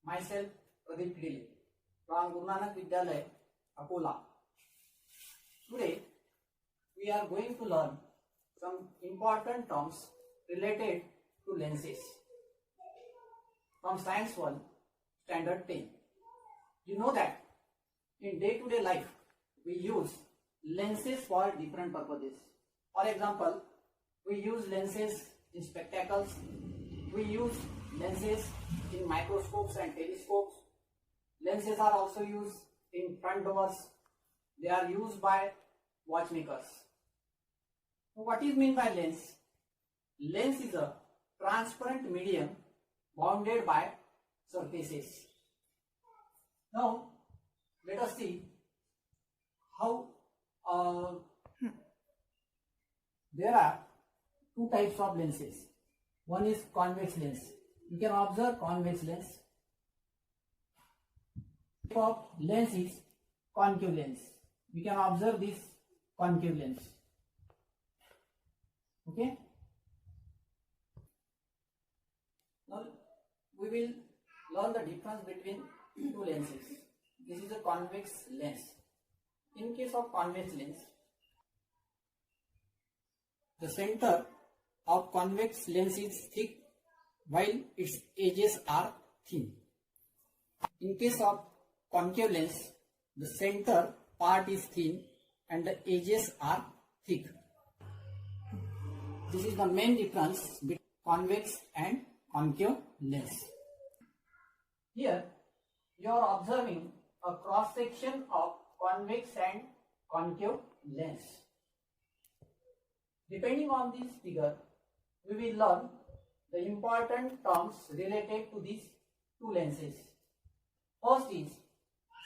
myself Pradeep Pidile from Guru Nanak Vidyalaya, Akola. Today we are going to learn some important terms related to lenses from Science 1 Standard 10. You know that in day-to-day life we use lenses for different purposes. For example, we use lenses in spectacles, we use lenses in microscopes and telescopes. Lenses are also used in front doors. They are used by watchmakers. So what is meant by lens? Lens is a transparent medium bounded by surfaces. Now let us see how there are two types of lenses. One is convex lens. You can observe convex lens. Type of lens is concave lens. We can observe this concave lens. Okay. Now we will learn the difference between two lenses. This is a convex lens. In case of convex lens, the center of convex lens is thick while its edges are thin. In case of concave lens, the center part is thin and the edges are thick. This is the main difference between convex and concave lens. Here you are observing a cross section of convex and concave lens. Depending on this figure, we will learn the important terms related to these two lenses. First is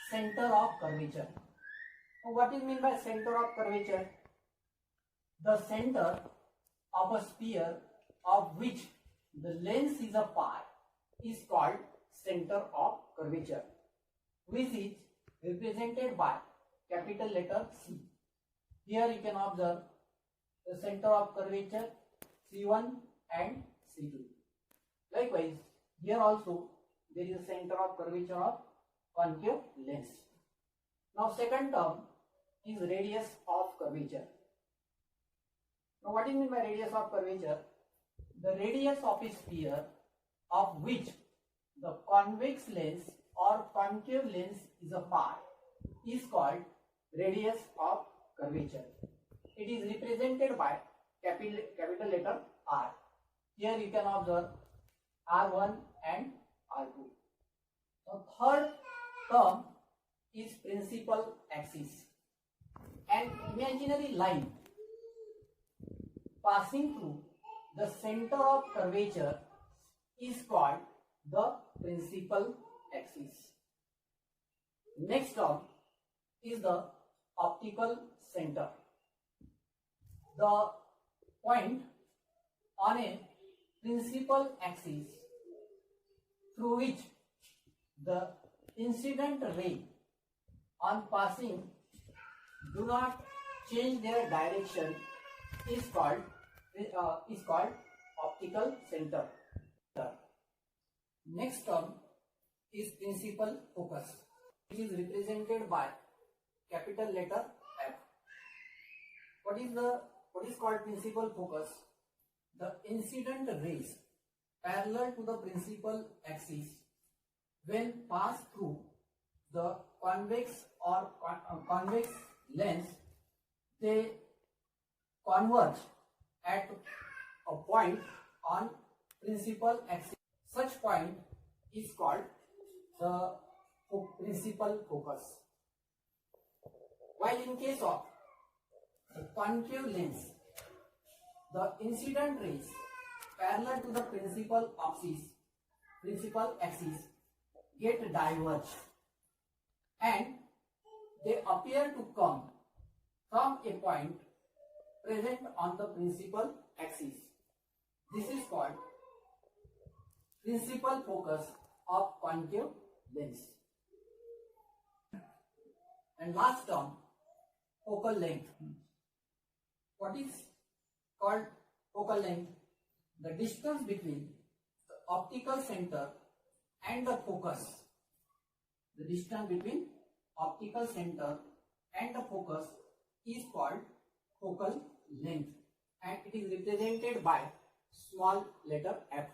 center of curvature. So what is meant by center of curvature? The center of a sphere of which the lens is a part is called center of curvature, which is represented by capital letter C. Here you can observe the center of curvature C1 and C2. Likewise, here also there is a center of curvature of concave lens. Now second term is radius of curvature. Now what is meant by radius of curvature? The radius of a sphere of which the convex lens or concave lens is a part is called radius of curvature. It is represented by capital letter R. Here you can observe R1 and R2. The third term is principal axis. An imaginary line passing through the center of curvature is called the principal axis. Next term is the optical center. The point on a principal axis through which the incident ray on passing do not change their direction is called optical center. Next term is principal focus, which is represented by capital letter F. What is called principal focus? The incident rays parallel to the principal axis, when passed through the convex or convex lens, they converge at a point on principal axis. Such point is called the principal focus. While in case of the concave lens, the incident rays parallel to the principal axis get diverged and they appear to come from a point present on the principal axis. This is called principal focus of concave lens. And last term, focal length. What is called focal length? The distance between the optical center and the focus. The distance between optical center and the focus is called focal length, and it is represented by small letter f.